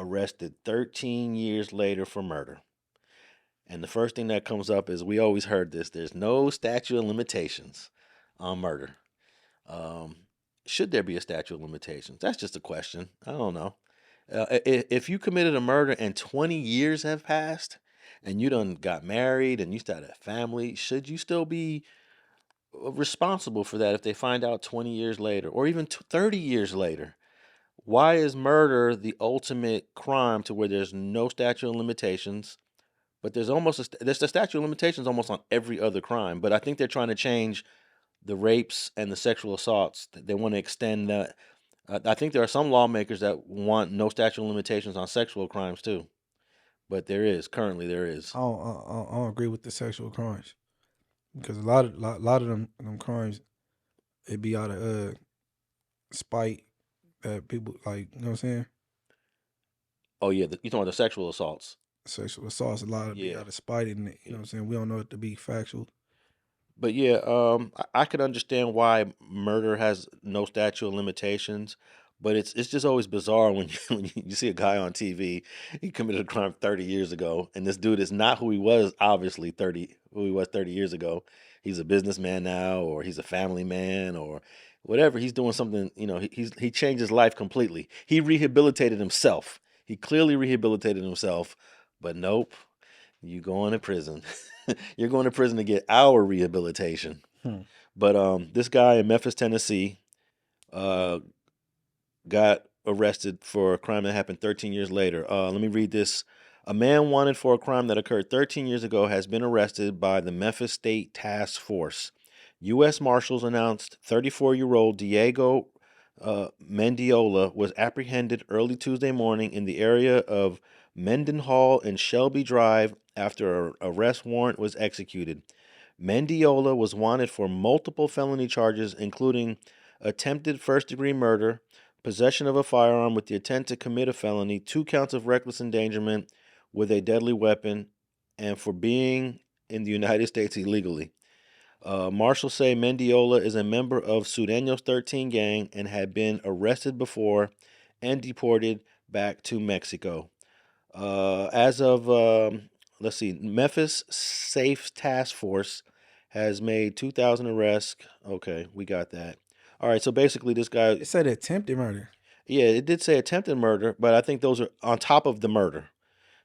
arrested 13 years later for murder. And the first thing that comes up is we always heard this: there's no statute of limitations on murder. Um, should there be a statute of limitations? That's just a question. I don't know. If you committed a murder and 20 years have passed and you done got married and you started a family, should you still be responsible for that if they find out 20 years later or even 30 years later? Why is murder the ultimate crime to where there's no statute of limitations? But there's the statute of limitations almost on every other crime. But I think they're trying to change the rapes and the sexual assaults. They want to extend that. I think there are some lawmakers that want no statute of limitations on sexual crimes too. But currently there is. I don't agree with the sexual crimes because a lot of them crimes, it be out of spite that people like. You know what I'm saying? Oh yeah, you talking about the sexual assaults? Sexual assaults, a lot of be out of spite, and you know what I'm saying. We don't know it to be factual. But yeah, I could understand why murder has no statute of limitations, but it's just always bizarre when you see a guy on TV, he committed a crime 30 years ago, and this dude is not who he was, obviously 30 years ago. He's a businessman now, or he's a family man, or whatever. He's doing something, he changed his life completely. He rehabilitated himself. He clearly rehabilitated himself, but nope, you going to prison. You're going to prison to get our rehabilitation. But this guy in Memphis, Tennessee, got arrested for a crime that happened 13 years later. Let me read this. A man wanted for a crime that occurred 13 years ago has been arrested by the Memphis State Task Force. U.S. Marshals announced 34-year-old Diego Mendiola was apprehended early Tuesday morning in the area of Mendenhall and Shelby Drive after an arrest warrant was executed. Mendiola was wanted for multiple felony charges, including attempted first-degree murder, possession of a firearm with the intent to commit a felony, 2 counts of reckless endangerment with a deadly weapon, and for being in the United States illegally. Marshals say Mendiola is a member of Surenos 13 gang and had been arrested before and deported back to Mexico. As of, let's see, Memphis Safe Task Force has made 2,000 arrests. Okay, we got that. All right, so basically this guy... It said attempted murder. Yeah, it did say attempted murder, but I think those are on top of the murder.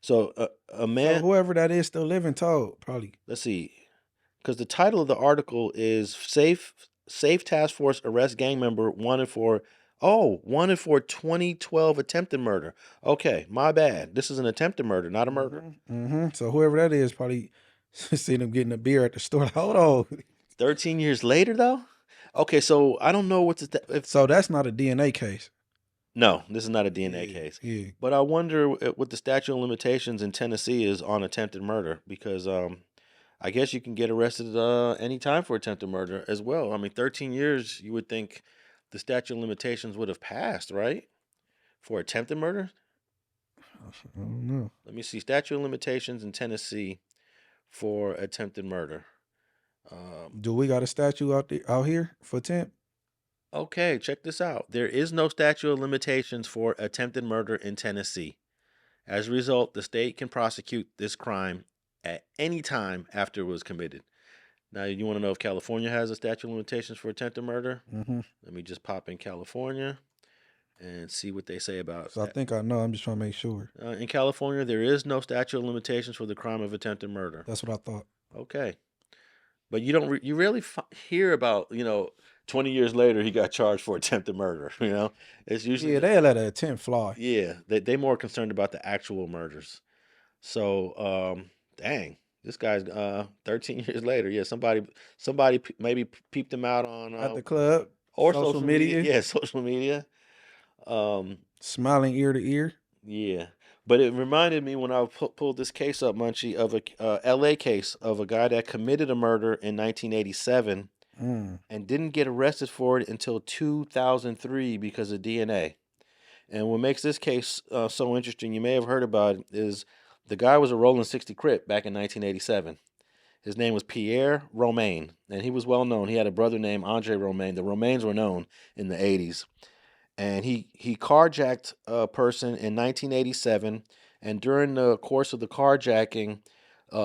So a man... So whoever that is still living told, probably. Let's see. Because the title of the article is Safe Task Force Arrest Gang Member Wanted for 2012 attempted murder. Okay, my bad. This is an attempted murder, not a murder. So whoever that is probably seen him getting a beer at the store. Hold on. 13 years later, though? Okay, so I don't know what to... So that's not a DNA case. No, this is not a DNA case. Yeah. But I wonder what the statute of limitations in Tennessee is on attempted murder, because I guess you can get arrested any time for attempted murder as well. I mean, 13 years, you would think the statute of limitations would have passed, right? For attempted murder? I don't know. Let me see. Statute of limitations in Tennessee for attempted murder. Do we got a statute out here for attempt? Okay, check this out. There is no statute of limitations for attempted murder in Tennessee. As a result, the state can prosecute this crime at any time after it was committed. Now, you want to know if California has a statute of limitations for attempted murder? Let me just pop in California and see what they say about So I think I know. I'm just trying to make sure. In California, there is no statute of limitations for the crime of attempted murder. That's what I thought. Okay. But you don't you rarely hear about, 20 years later he got charged for attempted murder, It's usually... they let an attempt fly. Yeah, they're more concerned about the actual murders. So, dang, this guy's 13 years later. Yeah, somebody maybe peeped him out on at the club or social media. Yeah, social media. Smiling ear to ear. Yeah, but it reminded me when I pulled this case up, Munchie, of a L.A. case of a guy that committed a murder in 1987 and didn't get arrested for it until 2003 because of DNA. And what makes this case so interesting, you may have heard about it, is the guy was a Rollin 60s Crip back in 1987. His name was Pierre Romain, and he was well known. He had a brother named Andre Romain. The Romains were known in the 80s. and he carjacked a person in 1987, and during the course of the carjacking,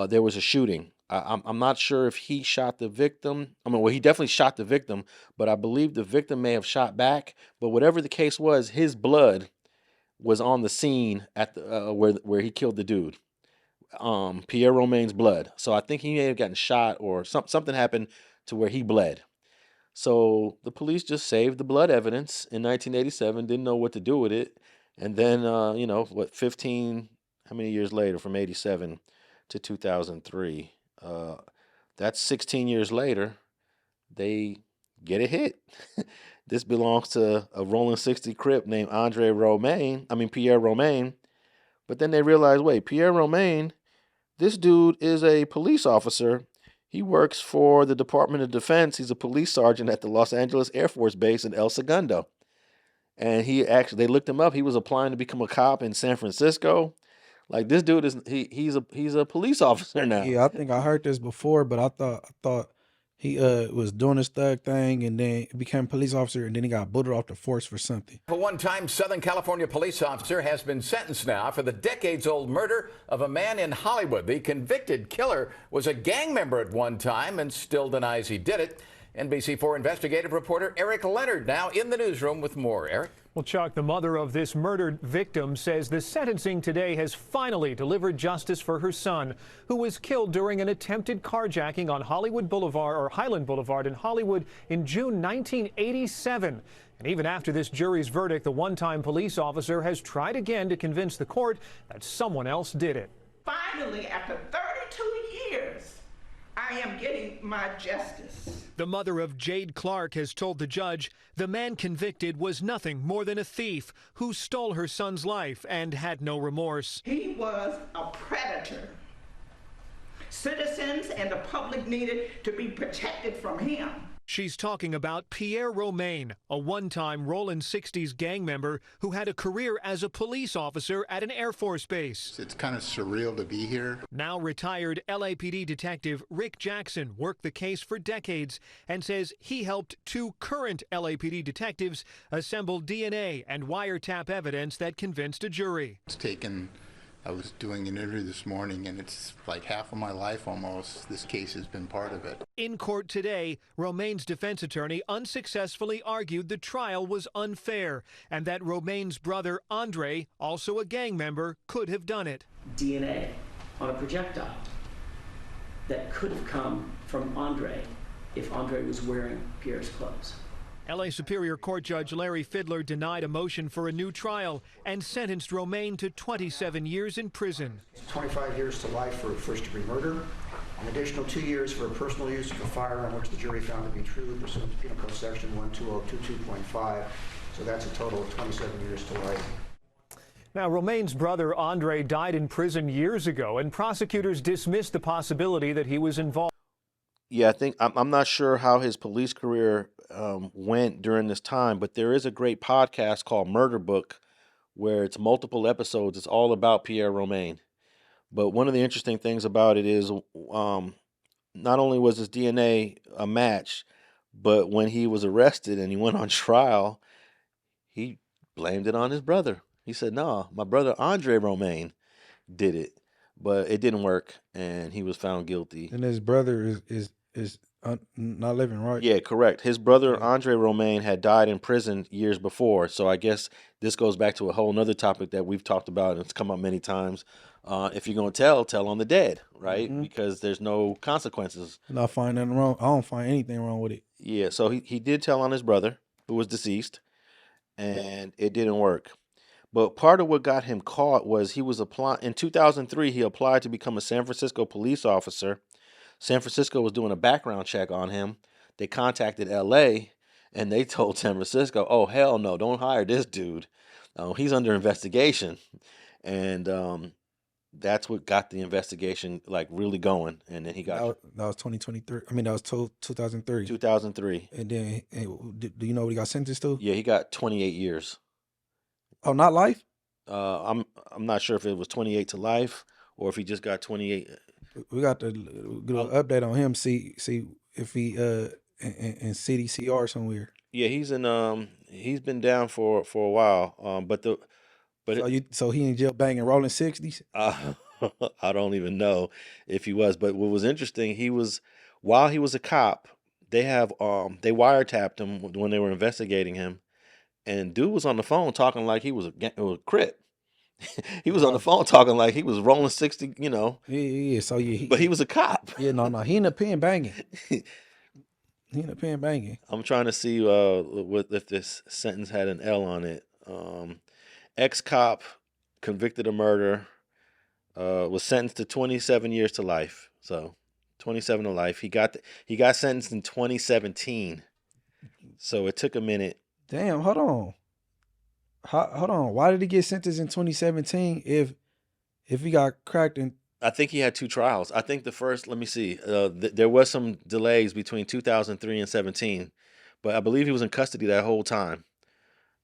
there was a shooting. I'm not sure if he shot the victim. I mean, well, he definitely shot the victim, but I believe the victim may have shot back. But whatever the case was, his blood was on the scene at the where he killed the dude. Pierre Romain's blood. So I think he may have gotten shot or something happened to where he bled. So the police just saved the blood evidence in 1987, didn't know what to do with it. And then, 15, how many years later, from 87 to 2003, that's 16 years later, they get a hit. This belongs to a Rollin 60 Crip named Pierre Romain. But then they realized, wait, Pierre Romain, this dude is a police officer. He works for the Department of Defense. He's a police sergeant at the Los Angeles Air Force Base in El Segundo. And they looked him up. He was applying to become a cop in San Francisco. Like, this dude he's a police officer now. Yeah, I think I heard this before, but I thought he was doing his thug thing and then became a police officer and then he got booted off the force for something. A one-time Southern California police officer has been sentenced now for the decades-old murder of a man in Hollywood. The convicted killer was a gang member at one time and still denies he did it. NBC4 investigative reporter Eric Leonard now in the newsroom with more. Eric? Well, Chuck, the mother of this murdered victim says the sentencing today has finally delivered justice for her son, who was killed during an attempted carjacking on Highland Boulevard in Hollywood in June 1987. And even after this jury's verdict, the one-time police officer has tried again to convince the court that someone else did it. Finally, after 32 years, I am getting my justice. The mother of Jade Clark has told the judge the man convicted was nothing more than a thief who stole her son's life and had no remorse. He was a predator. Citizens and the public needed to be protected from him. She's talking about Pierre Romain, a one-time Rollin 60s gang member who had a career as a police officer at an Air Force base. It's kind of surreal to be here. Now retired LAPD detective Rick Jackson worked the case for decades and says he helped two current LAPD detectives assemble DNA and wiretap evidence that convinced a jury. I was doing an interview this morning, and it's like half of my life almost. This case has been part of it. In court today, Romain's defense attorney unsuccessfully argued the trial was unfair and that Romain's brother, Andre, also a gang member, could have done it. DNA on a projectile that could have come from Andre if Andre was wearing Pierre's clothes. LA Superior Court Judge Larry Fidler denied a motion for a new trial and sentenced Romain to 27 years in prison. 25 years to life for first-degree murder, an additional 2 years for personal use of a firearm, which the jury found to be true pursuant to Penal Code Section 12022.5. So that's a total of 27 years to life. Now, Romain's brother Andre died in prison years ago, and prosecutors dismissed the possibility that he was involved. Yeah, I think I'm not sure how his police career went during this time, but there is a great podcast called Murder Book where it's multiple episodes. It's all about Pierre Romain. But one of the interesting things about it is not only was his DNA a match, but when he was arrested and he went on trial, he blamed it on his brother. He said, "No, my brother Andre Romain did it," but it didn't work, and he was found guilty. And his brother is not living, right? Yeah, correct. His brother Andre Romain had died in prison years before, so I guess this goes back to a whole nother topic that we've talked about and it's come up many times. If you're gonna tell on the dead, right? Mm-hmm. Because there's no consequences. Not find nothing wrong. I don't find anything wrong with it. Yeah, so he did tell on his brother, who was deceased, and it didn't work. But part of what got him caught was he was applying in 2003. He applied to become a San Francisco police officer. San Francisco was doing a background check on him. They contacted LA and they told San Francisco, "Oh, hell no, don't hire this dude. He's under investigation." And that's what got the investigation like really going. And then he got that was 2023. I mean, that was 2003. 2003. And then, do you know what he got sentenced to? Yeah, he got 28 years. Oh, not life? I'm not sure if it was 28 to life or if he just got 28. We got to do an update on him. See if he in CDCR somewhere. Yeah, he's been down for a while. So he in jail banging Rollin 60s. I don't even know if he was. But what was interesting, while he was a cop, they wiretapped him when they were investigating him, and dude was on the phone talking like he was a Crip. He was on the phone talking like he was Rollin 60, you know. Yeah. So yeah, But he was a cop. Yeah, no, he in the pen banging. He in the pen banging. I'm trying to see if this sentence had an L on it. Ex-cop convicted of murder, was sentenced to 27 years to life. So 27 to life. He got sentenced in 2017. So it took a minute. Damn, hold on. Hold on. Why did he get sentenced in 2017 if he got cracked in? I think he had 2 trials. I think the first, let me see, there was some delays between 2003 and 17, but I believe he was in custody that whole time.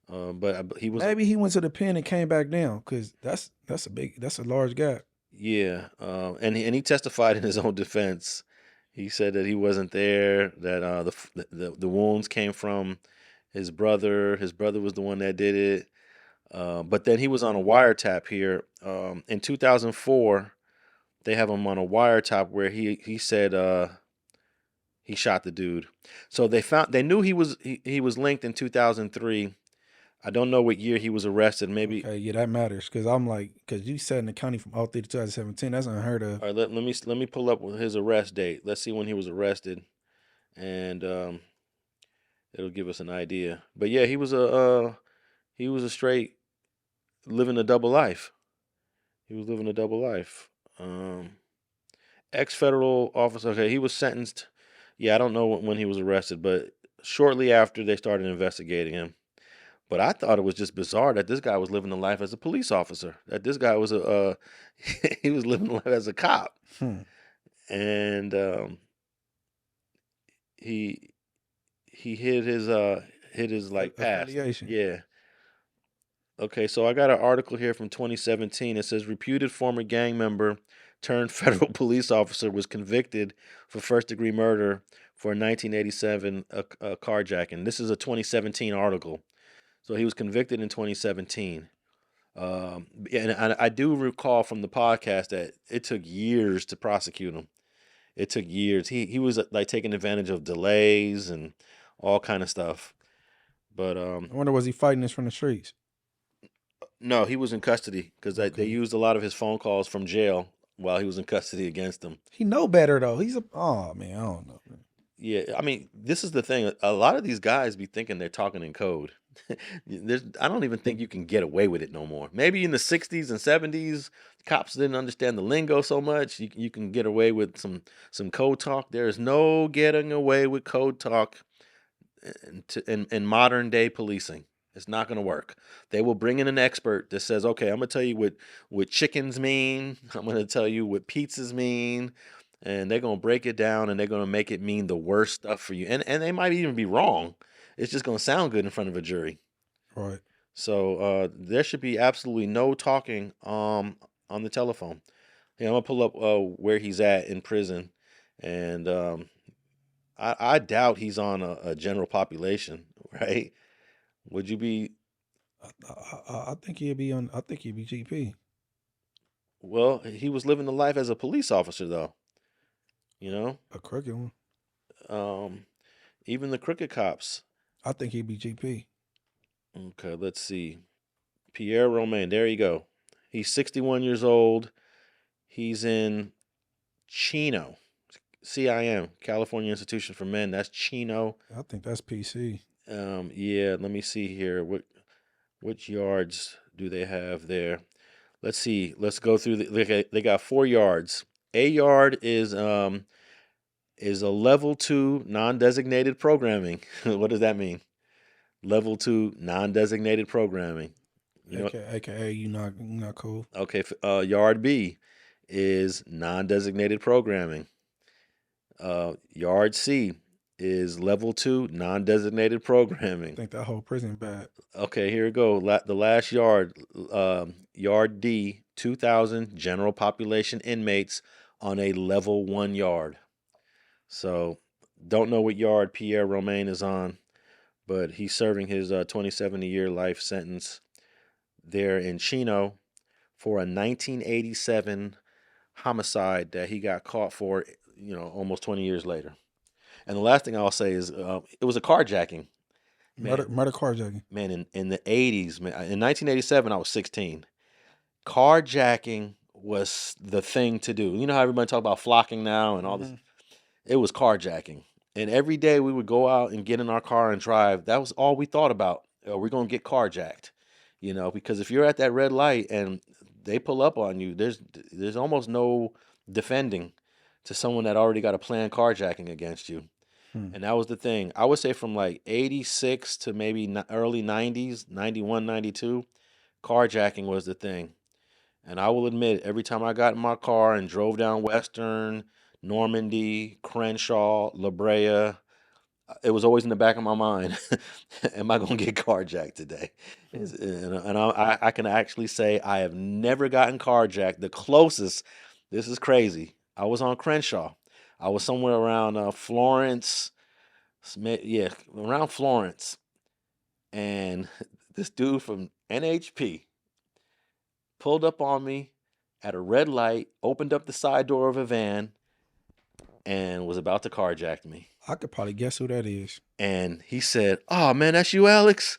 He was, maybe he went to the pen and came back down, because that's a large gap. Yeah, and he testified in his own defense. He said that he wasn't there. That the wounds came from his brother. His brother was the one that did it. But then he was on a wiretap here. In 2004, they have him on a wiretap where he said he shot the dude. So they knew he was linked in 2003. I don't know what year he was arrested. Maybe. Okay, yeah, that matters, because you said in the county from 03 to 2017. That's unheard of. All right, let me pull up his arrest date. Let's see when he was arrested, and it'll give us an idea. But yeah, he was a straight living a double life. He was living a double life. Ex-federal officer. Okay, he was sentenced. Yeah, I don't know when he was arrested, but shortly after they started investigating him. But I thought it was just bizarre that this guy was living a life as a police officer. That this guy was he was living a life as a cop, and he hid his like past. Yeah. Okay, so I got an article here from 2017. It says reputed former gang member turned federal police officer was convicted for first-degree murder for a 1987 carjacking. This is a 2017 article. So he was convicted in 2017. And I do recall from the podcast that it took years to prosecute him. It took years. He was like taking advantage of delays and all kind of stuff. But I wonder, was he fighting this from the streets? No, he was in custody because they used a lot of his phone calls from jail while he was in custody against him. He know better though. Oh man, I don't know. Yeah, I mean, this is the thing. A lot of these guys be thinking they're talking in code. I don't even think you can get away with it no more. Maybe in the 60s and 70s, cops didn't understand the lingo so much. You can get away with some code talk. There is no getting away with code talk in modern day policing. It's not going to work. They will bring in an expert that says, okay, I'm going to tell you what chickens mean. I'm going to tell you what pizzas mean. And they're going to break it down and they're going to make it mean the worst stuff for you. And they might even be wrong. It's just going to sound good in front of a jury. Right. So there should be absolutely no talking on the telephone. Yeah, I'm going to pull up where he's at in prison. And I doubt he's on a general population, right? Would you be? I think he'd be on. I think he'd be GP. Well, he was living the life as a police officer, though. You know, a crooked one. Even the crooked cops. I think he'd be GP. Okay, let's see. Pierre Romain. There you go. He's 61 years old. He's in Chino, CIM, California Institution for Men. That's Chino. I think that's PC. Yeah, let me see here. Which yards do they have there? Let's see. Let's go through. They got 4 yards. A yard is a level 2 non-designated programming. What does that mean? Level 2 non-designated programming. AKA you not cool. Okay. Yard B is non-designated programming. Yard C is level 2 non-designated programming. I think that whole prison bad. Okay, here we go. The last yard, yard D, 2,000 general population inmates on a level 1 yard. So Don't know what yard Pierre Romain is on, but he's serving his 27-year life sentence there in Chino for a 1987 homicide that he got caught for, almost 20 years later. And the last thing I'll say is it was a carjacking. Murder carjacking. Man, in the 80s, man, in 1987, I was 16. Carjacking was the thing to do. You know how everybody talk about flocking now and all this? It was carjacking. And every day we would go out and get in our car and drive. That was all we thought about. We're going to get carjacked, because if you're at that red light and they pull up on you, there's almost no defending to someone that already got a planned carjacking against you. And that was the thing. I would say from like 86 to maybe early 90s, 91, 92, carjacking was the thing. And I will admit, every time I got in my car and drove down Western, Normandy, Crenshaw, La Brea, it was always in the back of my mind, am I going to get carjacked today? And I can actually say I have never gotten carjacked. The closest, this is crazy, I was on Crenshaw. I was somewhere around Florence, around Florence. And this dude from NHP pulled up on me at a red light, opened up the side door of a van, and was about to carjack me. I could probably guess who that is. And he said, "Oh man, that's you, Alex."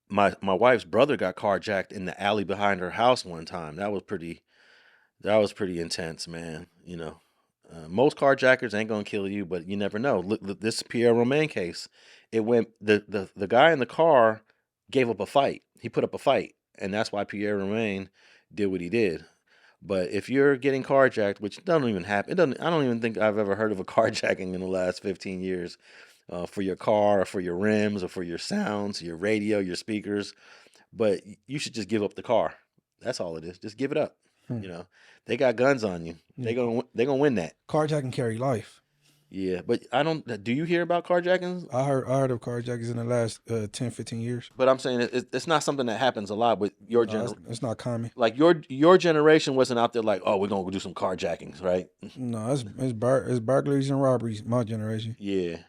My wife's brother got carjacked in the alley behind her house one time. That was pretty intense, man. Most carjackers ain't gonna kill you, but you never know. Look, this Pierre Romain case, it went the guy in the car gave up a fight. He put up a fight, and that's why Pierre Romain did what he did. But if you're getting carjacked, which doesn't even happen, I don't even think I've ever heard of a carjacking in the last 15 years, for your car or for your rims or for your sounds, your radio, your speakers. But you should just give up the car. That's all it is. Just give it up. They got guns on you. They gonna win that. Carjacking carry life. Yeah, but I don't. Do you hear about carjackings? I heard of carjackings in the last 10, 15 years. But I'm saying it's not something that happens a lot with your generation. It's not common. Like your generation wasn't out there like, oh, we're gonna do some carjackings, right? No, it's burglaries and robberies. My generation. Yeah,